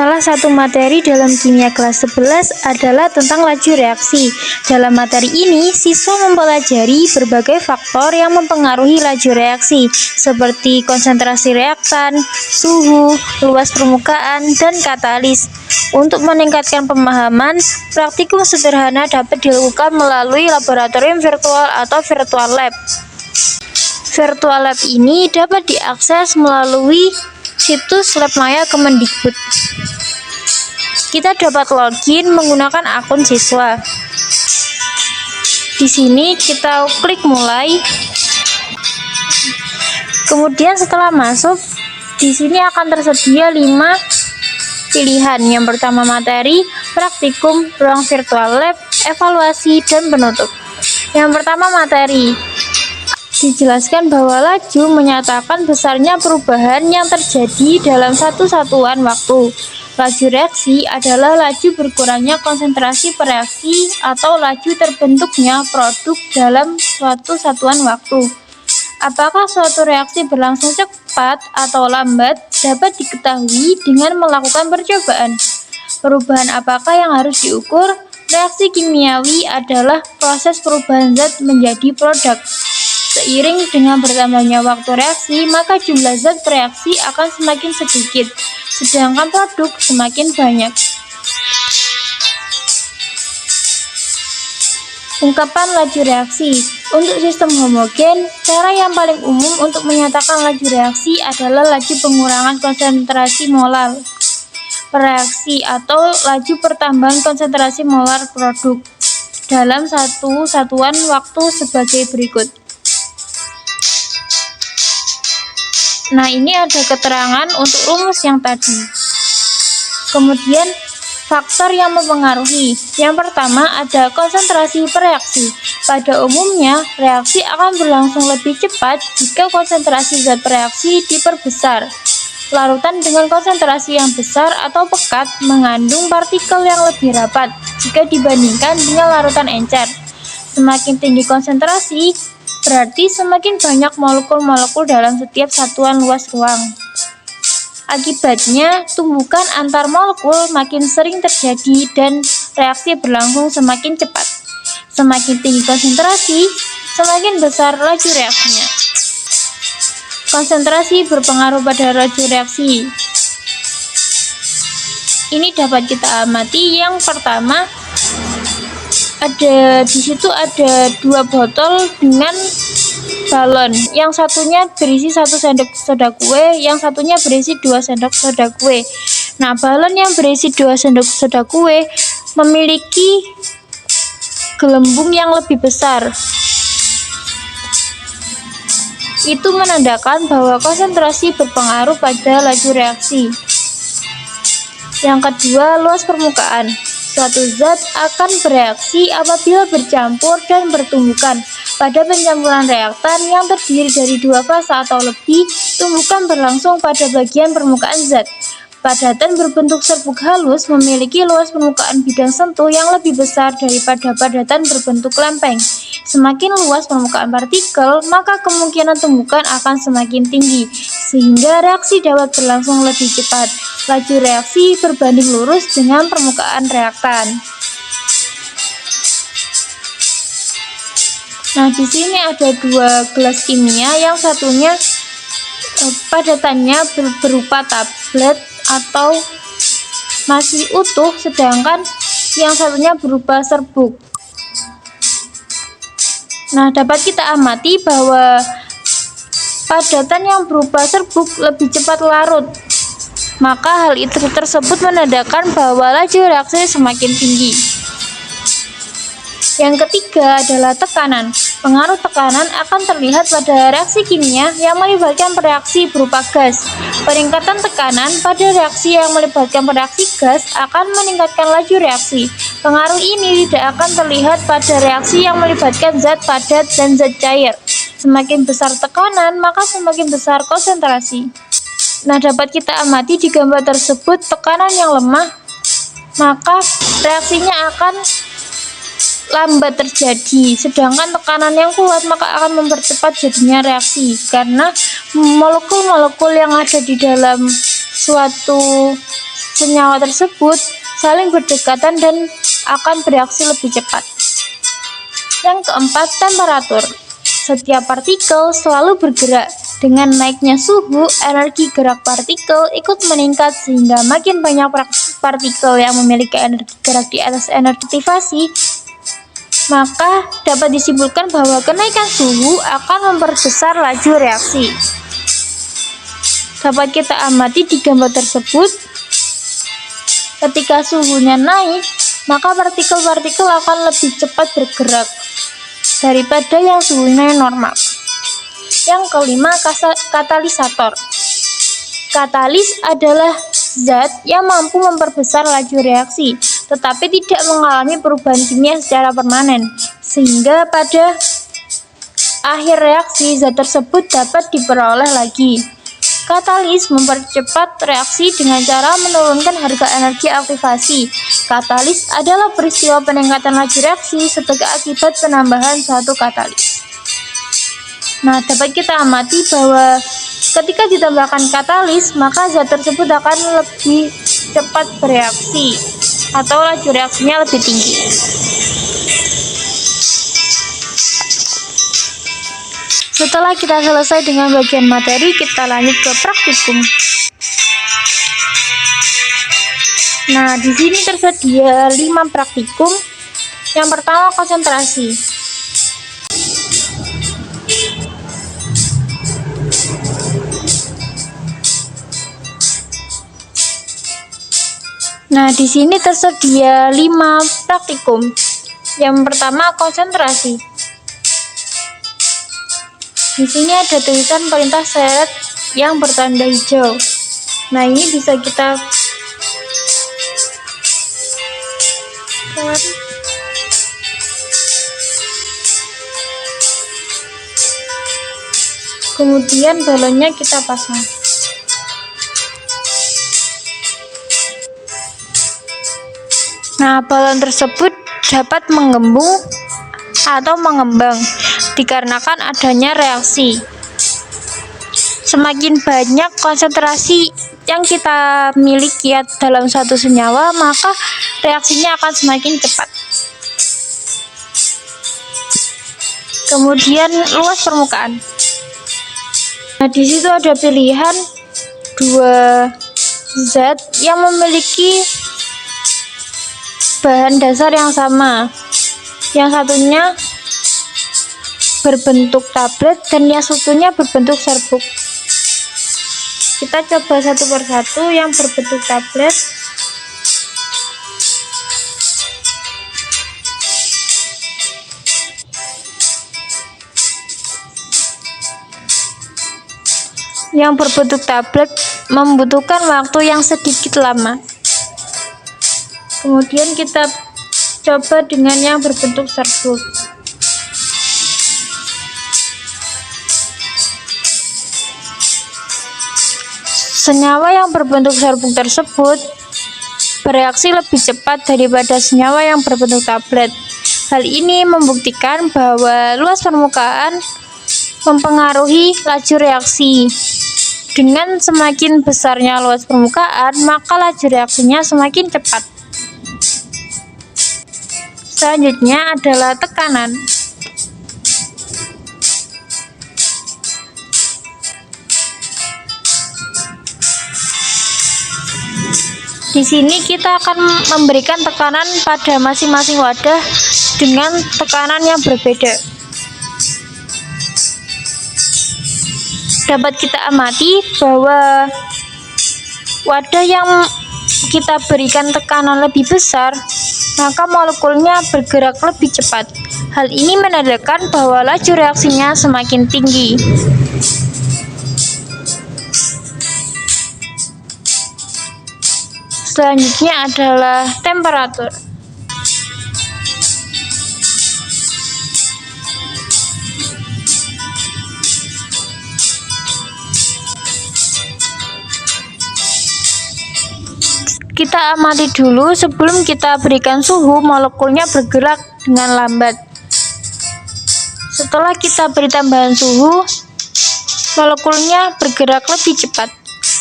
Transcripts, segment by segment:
Salah satu materi dalam kimia kelas 11 adalah tentang laju reaksi. Dalam materi ini, siswa mempelajari berbagai faktor yang mempengaruhi laju reaksi, seperti konsentrasi reaktan, suhu, luas permukaan, dan katalis. Untuk meningkatkan pemahaman, praktikum sederhana dapat dilakukan melalui laboratorium virtual atau virtual lab. Virtual lab ini dapat diakses melalui situs Labmaya Kemendikbud. Kita dapat login menggunakan akun siswa. Di sini kita klik mulai. Kemudian setelah masuk, di sini akan tersedia 5 pilihan. Yang pertama materi, praktikum, ruang virtual lab, evaluasi, dan penutup. Yang pertama materi. Dijelaskan bahwa laju menyatakan besarnya perubahan yang terjadi dalam satu satuan waktu. Laju reaksi adalah laju berkurangnya konsentrasi per reaksi atau laju terbentuknya produk dalam suatu satuan waktu. Apakah suatu reaksi berlangsung cepat atau lambat dapat diketahui dengan melakukan percobaan. Perubahan apakah yang harus diukur? Reaksi kimiawi adalah proses perubahan zat menjadi produk. Seiring dengan bertambahnya waktu reaksi, maka jumlah zat bereaksi akan semakin sedikit, sedangkan produk semakin banyak. Ungkapan laju reaksi. Untuk sistem homogen, cara yang paling umum untuk menyatakan laju reaksi adalah laju pengurangan konsentrasi molar reaksi atau laju pertambahan konsentrasi molar produk dalam satu satuan waktu sebagai berikut. Nah, ini ada keterangan untuk rumus yang tadi. Kemudian, faktor yang mempengaruhi. Yang pertama ada konsentrasi per reaksi. Pada umumnya, reaksi akan berlangsung lebih cepat jika konsentrasi zat reaksi diperbesar. Larutan dengan konsentrasi yang besar atau pekat mengandung partikel yang lebih rapat jika dibandingkan dengan larutan encer. Semakin tinggi konsentrasi, berarti semakin banyak molekul-molekul dalam setiap satuan luas ruang. Akibatnya, tumbukan antar molekul makin sering terjadi dan reaksi berlangsung semakin cepat. Semakin tinggi konsentrasi, semakin besar laju reaksinya. Konsentrasi berpengaruh pada laju reaksi. Ini dapat kita amati. Yang pertama, di situ ada 2 botol dengan balon. Yang satunya berisi 1 sendok soda kue, yang satunya berisi 2 sendok soda kue. Nah, balon yang berisi 2 sendok soda kue memiliki gelembung yang lebih besar. Itu menandakan bahwa konsentrasi berpengaruh pada laju reaksi. Yang kedua, luas permukaan. Suatu zat akan bereaksi apabila bercampur dan bertumbukan. Pada pencampuran reaktan yang terdiri dari 2 fase atau lebih, tumbukan berlangsung pada bagian permukaan zat. Padatan berbentuk serbuk halus memiliki luas permukaan bidang sentuh yang lebih besar daripada padatan berbentuk lempeng. Semakin luas permukaan partikel, maka kemungkinan tumbukan akan semakin tinggi, sehingga reaksi dapat berlangsung lebih cepat. Laju reaksi berbanding lurus dengan permukaan reaktan. Nah, di sini ada 2 gelas kimia, yang satunya padatannya berupa tablet atau masih utuh, sedangkan yang satunya berupa serbuk. Nah, dapat kita amati bahwa padatan yang berupa serbuk lebih cepat larut. Maka hal itu tersebut menandakan bahwa laju reaksi semakin tinggi. Yang ketiga adalah tekanan. Pengaruh tekanan akan terlihat pada reaksi kimia yang melibatkan reaksi berupa gas. Peningkatan tekanan pada reaksi yang melibatkan reaksi gas akan meningkatkan laju reaksi. Pengaruh ini tidak akan terlihat pada reaksi yang melibatkan zat padat dan zat cair. Semakin besar tekanan, maka semakin besar konsentrasi. Nah, dapat kita amati di gambar tersebut, tekanan yang lemah, maka reaksinya akan lambat terjadi, sedangkan tekanan yang kuat maka akan mempercepat jadinya reaksi, karena molekul-molekul yang ada di dalam suatu senyawa tersebut saling berdekatan dan akan bereaksi lebih cepat. Yang keempat, temperatur. Setiap partikel selalu bergerak. Dengan naiknya suhu, energi gerak partikel ikut meningkat sehingga makin banyak partikel yang memiliki energi gerak di atas energi aktivasi, maka dapat disimpulkan bahwa kenaikan suhu akan memperbesar laju reaksi. Dapat kita amati di gambar tersebut, ketika suhunya naik, maka partikel-partikel akan lebih cepat bergerak daripada yang suhunya normal. Yang kelima, katalisator. Katalis adalah zat yang mampu memperbesar laju reaksi, tetapi tidak mengalami perubahan kimia secara permanen, sehingga pada akhir reaksi zat tersebut dapat diperoleh lagi. Katalis mempercepat reaksi dengan cara menurunkan harga energi aktivasi. Katalis adalah peristiwa peningkatan laju reaksi sebagai akibat penambahan suatu katalis. Nah, dapat kita amati bahwa ketika ditambahkan katalis, maka zat tersebut akan lebih cepat bereaksi atau laju reaksinya lebih tinggi. Setelah kita selesai dengan bagian materi, kita lanjut ke praktikum. Nah, di sini tersedia 5 praktikum. Yang pertama, konsentrasi. Nah, di sini tersedia 5 praktikum. Yang pertama, konsentrasi. Di sini ada tulisan perintah syarat yang bertanda hijau. Nah, ini bisa kita kemudian balonnya kita pasang. Nah, balon tersebut dapat menggembung atau mengembang dikarenakan adanya reaksi. Semakin banyak konsentrasi yang kita miliki dalam satu senyawa, maka reaksinya akan semakin cepat. Kemudian luas permukaan. Nah, di situ ada pilihan 2 zat yang memiliki bahan dasar yang sama. Yang satunya berbentuk tablet dan yang satunya berbentuk serbuk. Kita coba satu persatu. Yang berbentuk tablet, membutuhkan waktu yang sedikit lama. Kemudian kita coba dengan yang berbentuk serbuk. Senyawa yang berbentuk serbuk tersebut bereaksi lebih cepat daripada senyawa yang berbentuk tablet. Hal ini membuktikan bahwa luas permukaan mempengaruhi laju reaksi. Dengan semakin besarnya luas permukaan, maka laju reaksinya semakin cepat. Selanjutnya adalah tekanan. Di sini kita akan memberikan tekanan pada masing-masing wadah dengan tekanan yang berbeda. Dapat kita amati bahwa wadah yang kita berikan tekanan lebih besar, maka molekulnya bergerak lebih cepat. Hal ini menandakan bahwa laju reaksinya semakin tinggi. Selanjutnya adalah temperatur. Kita amati dulu, sebelum kita berikan suhu, molekulnya bergerak dengan lambat. Setelah kita beri tambahan suhu, molekulnya bergerak lebih cepat.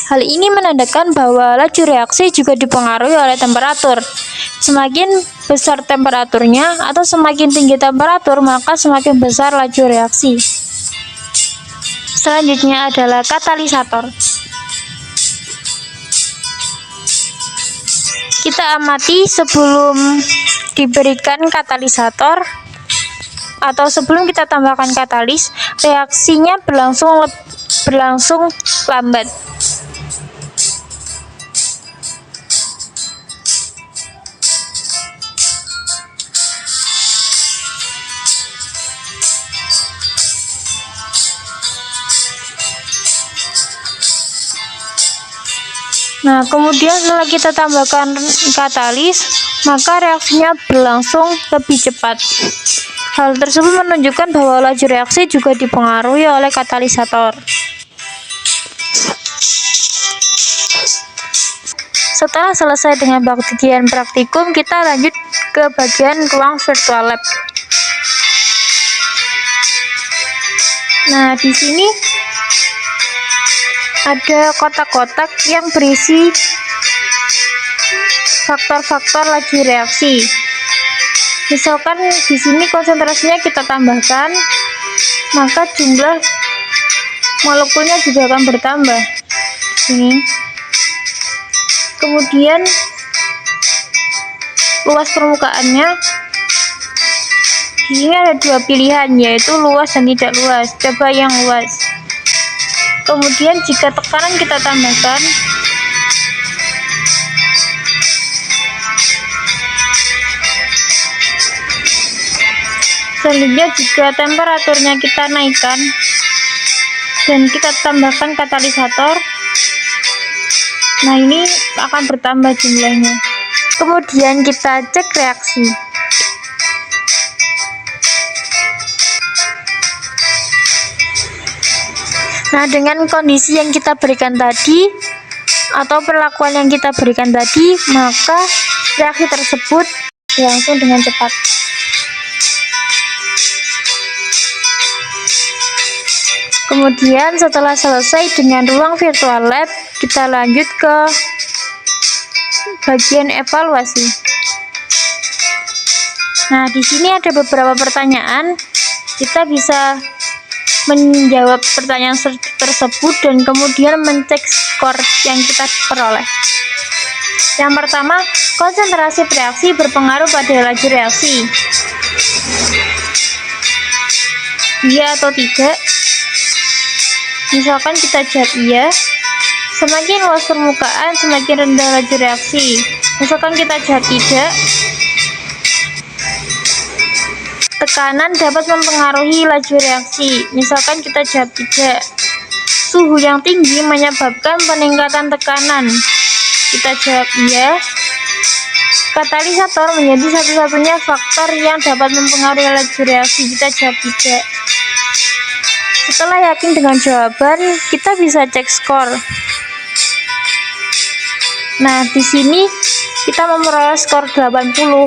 Hal ini menandakan bahwa laju reaksi juga dipengaruhi oleh temperatur. Semakin besar temperaturnya atau semakin tinggi temperatur, maka semakin besar laju reaksi. Selanjutnya adalah katalisator. Kita amati sebelum diberikan katalisator atau sebelum kita tambahkan katalis, reaksinya berlangsung lambat. Nah, kemudian setelah kita tambahkan katalis, maka reaksinya berlangsung lebih cepat. Hal tersebut menunjukkan bahwa laju reaksi juga dipengaruhi oleh katalisator. Setelah selesai dengan bagian praktikum, kita lanjut ke bagian ruang virtual lab. Nah, di sini ada kotak-kotak yang berisi faktor-faktor laju reaksi. Misalkan di sini konsentrasinya kita tambahkan, maka jumlah molekulnya juga akan bertambah. Ini. Kemudian luas permukaannya. Di sini ada dua pilihan, yaitu luas dan tidak luas. Coba yang luas. Kemudian jika tekanan kita tambahkan, selanjutnya jika temperaturnya kita naikkan dan kita tambahkan katalisator, nah ini akan bertambah jumlahnya. Kemudian kita cek reaksi. Nah, dengan kondisi yang kita berikan tadi atau perlakuan yang kita berikan tadi, maka reaksi tersebut berlangsung dengan cepat. Kemudian setelah selesai dengan ruang virtual lab, kita lanjut ke bagian evaluasi. Nah, di sini ada beberapa pertanyaan. Kita bisa menjawab pertanyaan tersebut dan kemudian mencek skor yang kita peroleh. Yang pertama, konsentrasi reaksi berpengaruh pada laju reaksi. Iya atau tidak? Misalkan kita jawab iya, semakin luas permukaan semakin rendah laju reaksi. Misalkan kita jawab tidak, tekanan dapat mempengaruhi laju reaksi. Misalkan kita jawab tidak, suhu yang tinggi menyebabkan peningkatan tekanan. Kita jawab iya, katalisator menjadi satu-satunya faktor yang dapat mempengaruhi laju reaksi. Kita jawab tidak. Setelah yakin dengan jawaban, kita bisa cek skor. Nah, di sini kita memperoleh skor 80.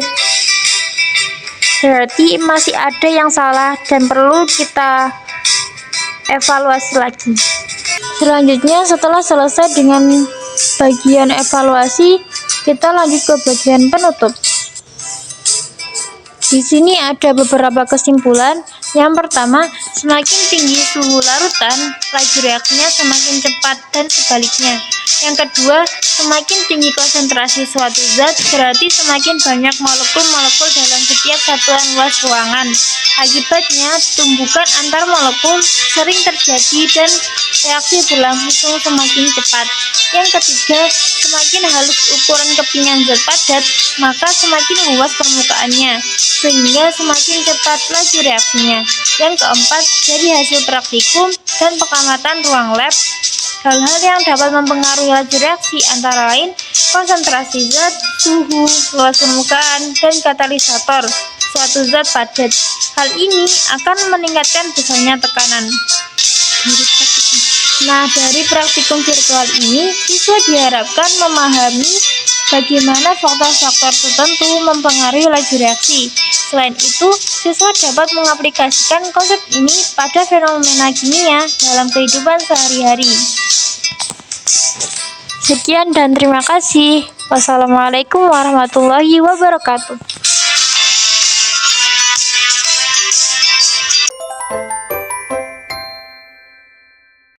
Berarti masih ada yang salah dan perlu kita evaluasi lagi. Selanjutnya, setelah selesai dengan bagian evaluasi, kita lanjut ke bagian penutup. Di sini ada beberapa kesimpulan. Yang pertama, semakin tinggi suhu larutan, laju reaksinya semakin cepat dan sebaliknya. Yang kedua, semakin tinggi konsentrasi suatu zat, berarti semakin banyak molekul-molekul dalam setiap satuan luas ruangan. Akibatnya, tumbukan antar molekul sering terjadi dan reaksi berlangsung semakin cepat. Yang ketiga, semakin halus ukuran kepingan zat padat, maka semakin luas permukaannya, sehingga semakin cepat laju reaksinya. Yang keempat, dari hasil praktikum dan pengamatan ruang lab, hal-hal yang dapat mempengaruhi laju reaksi antara lain konsentrasi zat, suhu, luas permukaan, dan katalisator suatu zat padat. Hal ini akan meningkatkan besarnya tekanan. Nah, dari praktikum virtual ini, siswa diharapkan memahami bagaimana faktor-faktor tertentu mempengaruhi laju reaksi. Selain itu, siswa dapat mengaplikasikan konsep ini pada fenomena kimia dalam kehidupan sehari-hari. Sekian dan terima kasih. Wassalamualaikum warahmatullahi wabarakatuh.